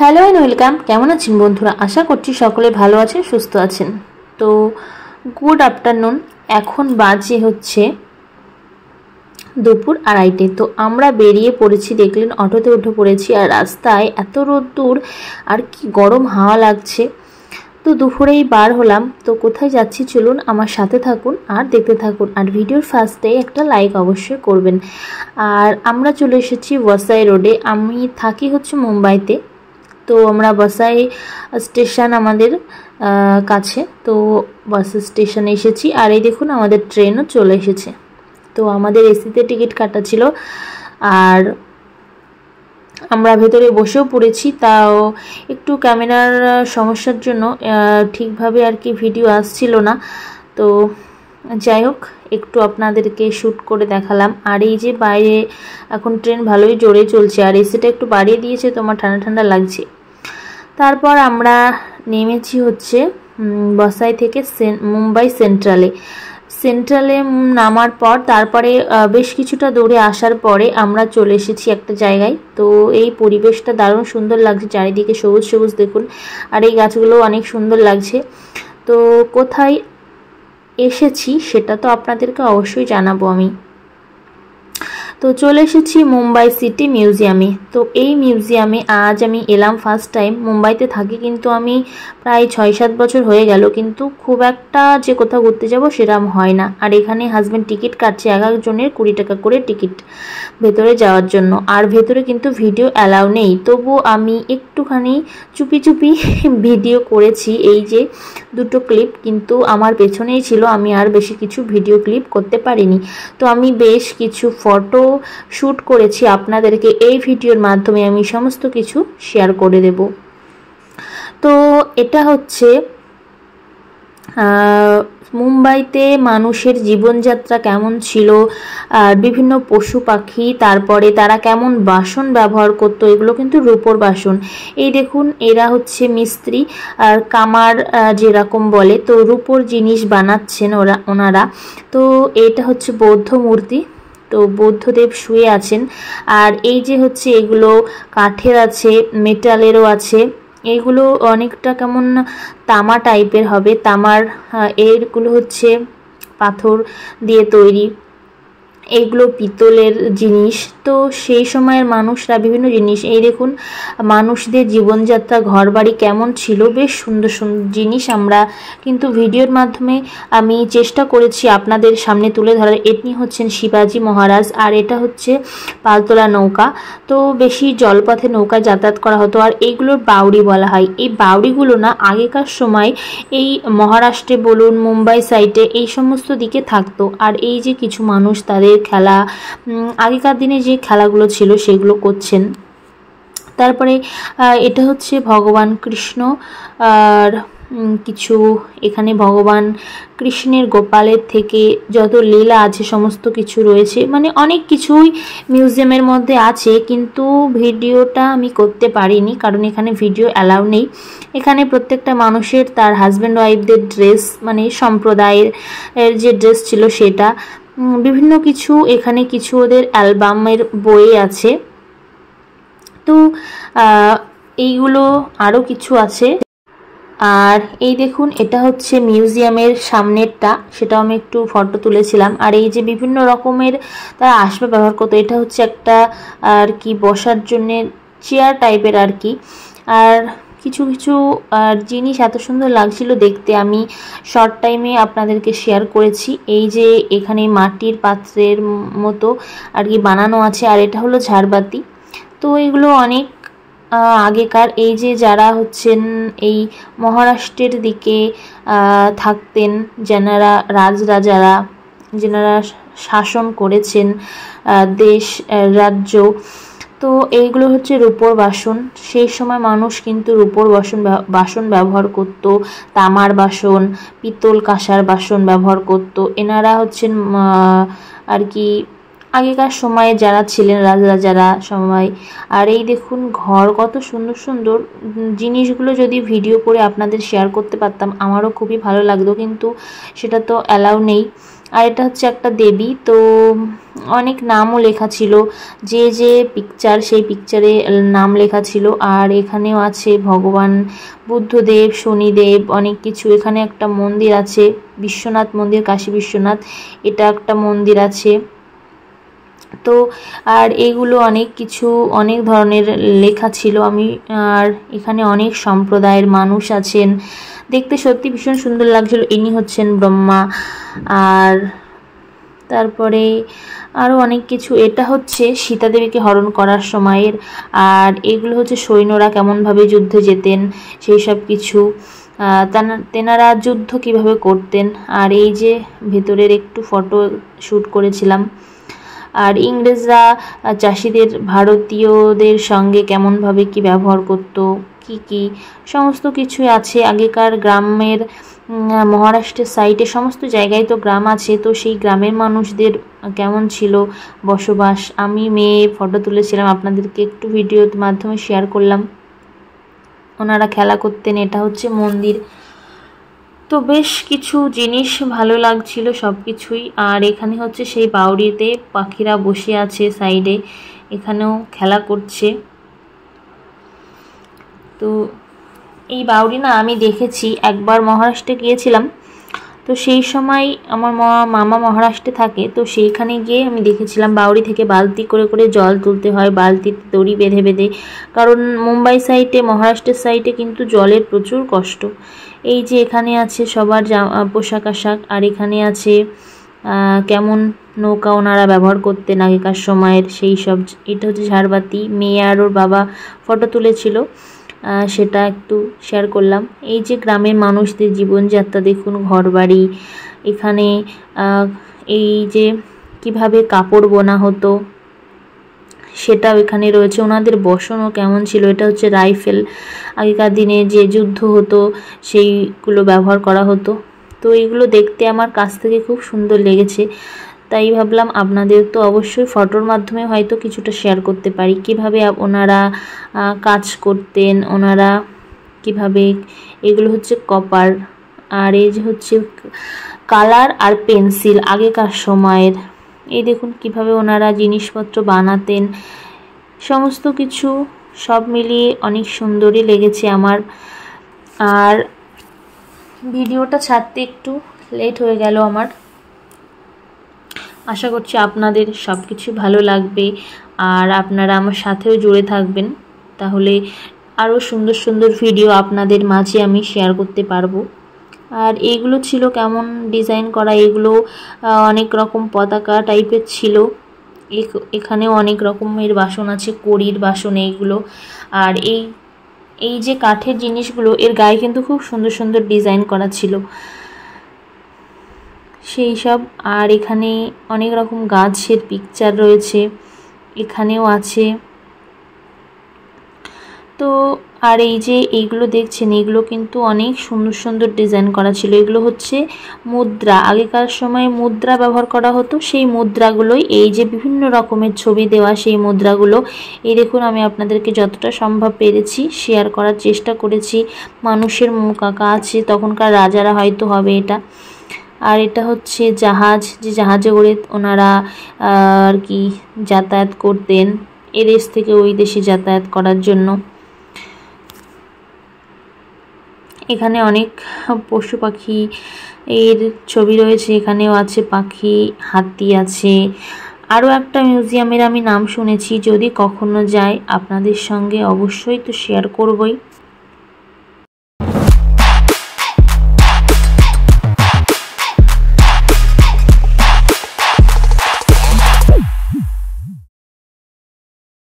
Hello and welcome. কেমন আছেন বন্ধুরা? আশা করছি সকলে ভালো আছেন, সুস্থ আছেন। তো গুড আফটারনুন। এখন বাজে হচ্ছে দুপুর 2:30। তো আমরা বেরিয়ে পড়েছি, দেখলেন অটোতে উঠে পড়েছি। আর রাস্তায় এত রোদ্দুর আর কি গরম হাওয়া লাগছে। তো দুপুরেই বার হলাম। তো কোথায় যাচ্ছি চলুন আমার সাথে থাকুন আর দেখতে থাকুন। আর ভিডিওর ফার্স্টে একটা লাইক অবশ্যই করবেন। আর আমরা চলে এসেছি ওয়াসাই রোডে। আমি থাকি হচ্ছে মুম্বাইতে। তো আমরা বসাই স্টেশন আমাদের কাছে। তো বাস স্টেশনে এসেছি আর এই দেখুন আমাদের ট্রেনও চলে এসেছে। তো আমাদের এসিতে টিকিট কাটা ছিল আর আমরা ভেতরে বসেও পড়েছি। তাও একটু ক্যামেরার সমস্যার জন্য ঠিকভাবে আর কি ভিডিও আসছিল না। তো যাই হোক, একটু আপনাদেরকে শ্যুট করে দেখালাম। আর এই যে বাইরে এখন ট্রেন ভালোই জোরে চলছে আর এসিটা একটু বাড়িয়ে দিয়েছে, তো আমার ঠান্ডা ঠান্ডা লাগছে। তারপর আমরা নেমেছি হচ্ছে বসাই থেকে মুম্বাই সেন্ট্রালে নামার পর তারপরে বেশ কিছুটা দূরে আসার পরে আমরা চলে এসেছি একটা জায়গায়। তো এই পরিবেশটা দারুণ সুন্দর লাগছে, চারিদিকে সবুজ সবুজ দেখুন। আর এই গাছগুলো অনেক সুন্দর লাগছে। তো কোথায় এসেছি সেটা তো আপনাদেরকে অবশ্যই জানাবো আমি। তো চলে এসেছি মুম্বাই সিটি মিউজিয়ামে। তো এই মিউজিয়ামে আজ আমি এলাম ফার্স্ট টাইম। মুম্বাইতে থাকি কিন্তু আমি প্রায় 6-7 বছর হয়ে গেল, কিন্তু খুব একটা যে কোথাও ঘুরতে যাব সেরকম হয় না। আর এখানে হাজব্যান্ড টিকিট কাটছে, এক একজনের 20 টাকা করে টিকিট ভেতরে যাওয়ার জন্য। আর ভেতরে কিন্তু ভিডিও অ্যালাউ নেই, তবু আমি একটুখানি চুপি চুপি ভিডিও করেছি। এই যে দুটো ক্লিপ কিন্তু আমার পেছনেই ছিল, আমি আর বেশি কিছু ভিডিও ক্লিপ করতে পারিনি। তো আমি বেশ কিছু ফটো শ্যুট করেছি, আপনাদেরকে এই ভিডিওর মাধ্যমে আমি সমস্ত কিছু শেয়ার করে দেব। তো এটা হচ্ছে মুম্বাইতে মানুষের জীবনযাত্রা কেমন ছিল, আর বিভিন্ন পশু পাখি, তারপরে তারা কেমন বাসন ব্যবহার করতো, এগুলো কিন্তু রূপোর বাসন। এই দেখুন এরা হচ্ছে মিস্ত্রি আর কামার যেরকম বলে, তো রূপোর জিনিস বানাচ্ছেন ওনারা। তো এটা হচ্ছে বৌদ্ধ মূর্তি। তো বৌদ্ধদেব শুয়ে আছেন। আর এই যে হচ্ছে এগুলো কাঠের আছে, মেটালেরও আছে। এইগুলো অনেকটা কেমন তামা টাইপের হবে, তামার। এইগুলো হচ্ছে পাথর দিয়ে তৈরি, এইগুলো পিতলের জিনিস। তো সেই সময়ের মানুষরা বিভিন্ন জিনিস, এই দেখুন মানুষদের জীবনযাত্রা, ঘরবাড়ি কেমন ছিল, বেশ সুন্দর সুন্দর জিনিস আমরা কিন্তু ভিডিওর মাধ্যমে আমি চেষ্টা করেছি আপনাদের সামনে তুলে ধরার। এটি হচ্ছেন শিবাজি মহারাজ আর এটা হচ্ছে পালতোলা নৌকা। তো বেশি জলপথে নৌকায় যাতায়াত করা হতো। আর এইগুলোর বাউড়ি বলা হয়। এই বাউড়িগুলো না আগেকার সময় এই মহারাষ্ট্রে বলুন, মুম্বাই সাইডে এই সমস্ত দিকে থাকতো। আর এই যে কিছু মানুষ তাদের খেলা, আগেকার দিনে যে খেলাগুলো ছিল সেগুলো করছেন। তারপরে এটা হচ্ছে ভগবান কৃষ্ণ আর কিছু এখানে ভগবান কৃষ্ণের গোপালের থেকে যত লীলা আছে সমস্ত কিছু রয়েছে, মানে অনেক কিছুই মিউজিয়ামের মধ্যে আছে, কিন্তু ভিডিওটা আমি করতে পারিনি কারণ এখানে ভিডিও অ্যালাউ নেই। এখানে প্রত্যেকটা মানুষের তার হাজব্যান্ড ওয়াইফদের ড্রেস, মানে সম্প্রদায়ের যে ড্রেস ছিল সেটা, বিভিন্ন কিছু এখানে কিছু ওদের অ্যালবামের বই আছে। তো এইগুলো আরও কিছু আছে। আর এই দেখুন এটা হচ্ছে মিউজিয়ামের সামনেরটা, সেটাও আমি একটু ফটো তুলেছিলাম। আর এই যে বিভিন্ন রকমের তারা আসবাব ব্যবহার করতো, এটা হচ্ছে একটা আর কি বসার জন্যে চেয়ার টাইপের আর কি। আর কিছু কিছু জিনিস এত সুন্দর লাগছিল দেখতে, আমি শর্ট টাইমে আপনাদেরকে শেয়ার করেছি। এই যে এখানে মাটির পাত্রের মতো আর কি বানানো আছে। আর এটা হলো ঝাড়বাতি। তো এগুলো অনেক আগেকার। এই যে যারা হচ্ছেন এই মহারাষ্ট্রের দিকে থাকতেন, যেনারা রাজরাজারা, যেনারা শাসন করেছেন দেশ রাজ্য, তো এইগুলো হচ্ছে রূপোর বাসন। সেই সময় মানুষ কিন্তু রূপোর বাসন ব্যবহার করত, তামার বাসন, পিতল কাঁসার বাসন ব্যবহার করত। এনারা হচ্ছেন আর কি আগেকার সময়ে যারা ছিলেন রাজারা সবাই। আর এই দেখুন ঘর, কত সুন্দর সুন্দর জিনিসগুলো যদি ভিডিও করে আপনাদের শেয়ার করতে পারতাম আমারও খুবই ভালো লাগতো, কিন্তু সেটা তো অ্যালাউ নেই। আর এটা হচ্ছে একটা দেবী, তো অনেক নামও লেখা ছিল, যে যে পিকচার সেই পিকচারে নাম লেখা ছিল। আর এখানেও আছে ভগবান বুদ্ধদেব, শনিদেব, অনেক কিছু। এখানে একটা মন্দির আছে, বিশ্বনাথ মন্দির, কাশী বিশ্বনাথ, এটা একটা মন্দির আছে। তো আর এগুলো অনেক কিছু, অনেক ধরনের লেখা ছিল। আর এখানে অনেক সম্প্রদায়ের মানুষ আছেন, দেখতে সত্যি ভীষণ সুন্দর লাগছিল। ইনি হচ্ছেন ব্রহ্মা। আর তারপরে আরও অনেক কিছু। এটা হচ্ছে সীতা দেবীকে হরণ করার সময়ের। আর এগুলো হচ্ছে সৈন্যরা কেমনভাবে যুদ্ধে যেতেন সেই সব কিছু, তেনারা যুদ্ধ কিভাবে করতেন। আর এই যে ভেতরের একটু ফটো শ্যুট করেছিলাম। আর ইংরেজরা চাষিদের, ভারতীয়দের সঙ্গে কেমনভাবে কি ব্যবহার করতো, কি সমস্ত কিছু আছে। আগেকার গ্রামের, মহারাষ্ট্রের সাইডে সমস্ত জায়গায় তো গ্রাম আছে, তো সেই গ্রামের মানুষদের কেমন ছিল বসবাস। আমি মেয়ে ফটো তুলেছিলাম, আপনাদেরকে একটু ভিডিওর মাধ্যমে শেয়ার করলাম। ওনারা খেলা করতেন। এটা হচ্ছে মন্দির। তো বেশ কিছু জিনিস ভালো লাগছিল সব কিছুই। আর এখানে হচ্ছে সেই বাউরিতে পাখিরা বসে আছে সাইডে, এখানেও খেলা করছে। তো এই বাউরি না আমি দেখেছি, একবার মহারাষ্ট্রে গিয়েছিলাম, তো সেই সময় আমার মামা মহারাষ্ট্রে থাকে, তো সেইখানে গিয়ে আমি দেখেছিলাম বাউরি থেকে বালতি করে করে জল তুলতে হয়, বালতিতে দড়ি বেঁধে বেঁধে। কারণ মুম্বাই সাইডে, মহারাষ্ট্রের সাইডে কিন্তু জলের প্রচুর কষ্ট। এই যে এখানে আছে সবার পোশাক আশাক। আর এখানে আছে কেমন নৌকা ওনারা ব্যবহার করতেন আগেকার সময়ের সেই সব। এটা হচ্ছে ঝাড়বাতি, মেয়ে আর ওর বাবা ফটো তুলেছিল, সেটা একটু শেয়ার করলাম। এই যে গ্রামের মানুষদের জীবনযাত্রা দেখুন, ঘরবাড়ি। এখানে এই যে কিভাবে কাপড় বোনা হতো সেটাও এখানে রয়েছে। ওনাদের বসনও কেমন ছিল। এটা হচ্ছে রাইফেল, আগেকার দিনে যে যুদ্ধ হতো সেইগুলো ব্যবহার করা হতো। তো এইগুলো দেখতে আমার কাছ থেকে খুব সুন্দর লেগেছে, তাই ভাবলাম আপনাদের তো অবশ্যই ফটোর মাধ্যমে হয়তো কিছুটা শেয়ার করতে পারি, কিভাবে ওনারা কাজ করতেন, ওনারা কিভাবে। এগুলো হচ্ছে কপার। আর এই যে হচ্ছে কালার আর পেন্সিল আগেকার সময়ের। এই দেখুন কিভাবে ওনারা জিনিসপত্র বানাতেন, সমস্ত কিছু সব মিলিয়ে অনেক সুন্দরই লেগেছে আমার। আর ভিডিওটা ছাড়তে একটু লেট হয়ে গেল আমার। আশা করছি আপনাদের সব কিছু ভালো লাগবে আর আপনারা আমার সাথেও জুড়ে থাকবেন, তাহলে আরও সুন্দর সুন্দর ভিডিও আপনাদের মাঝে আমি শেয়ার করতে পারবো। আর এইগুলো ছিল কেমন ডিজাইন করা, এগুলো অনেক রকম পতাকা টাইপের ছিল। এখানেও অনেক রকমের বাসন আছে, কড়ির বাসন এইগুলো। আর এই যে কাঠের জিনিসগুলো, এর গায়ে কিন্তু খুব সুন্দর সুন্দর ডিজাইন করা ছিল সেই সব। আর এখানে অনেক রকম গাছের পিকচার রয়েছে, এখানেও আছে। তো আর এই যে এইগুলো দেখছেন, এগুলো কিন্তু অনেক সুন্দর সুন্দর ডিজাইন করা ছিল। এগুলো হচ্ছে মুদ্রা, আগেকার সময় মুদ্রা ব্যবহার করা হতো, সেই মুদ্রাগুলোই এই যে বিভিন্ন রকমের ছবি দেওয়া সেই মুদ্রাগুলো। এই দেখুন আমি আপনাদেরকে যতটা সম্ভব পেরেছি শেয়ার করার চেষ্টা করেছি। মানুষের মুখ আঁকা আছে, তখনকার রাজারা হয়তো হবে এটা। আর এটা হচ্ছে জাহাজ, যে জাহাজে করে ওনারা আর কি যাতায়াত করতেন, এ দেশ থেকে ওই দেশে যাতায়াত করার জন্য। এখানে অনেক পশু পাখি এর ছবি রয়েছে, এখানেও আছে পাখি, হাতি আছে। আরও একটা মিউজিয়ামের আমি নাম শুনেছি, যদি কখনো যাই আপনাদের সঙ্গে অবশ্যই তো শেয়ার করবই।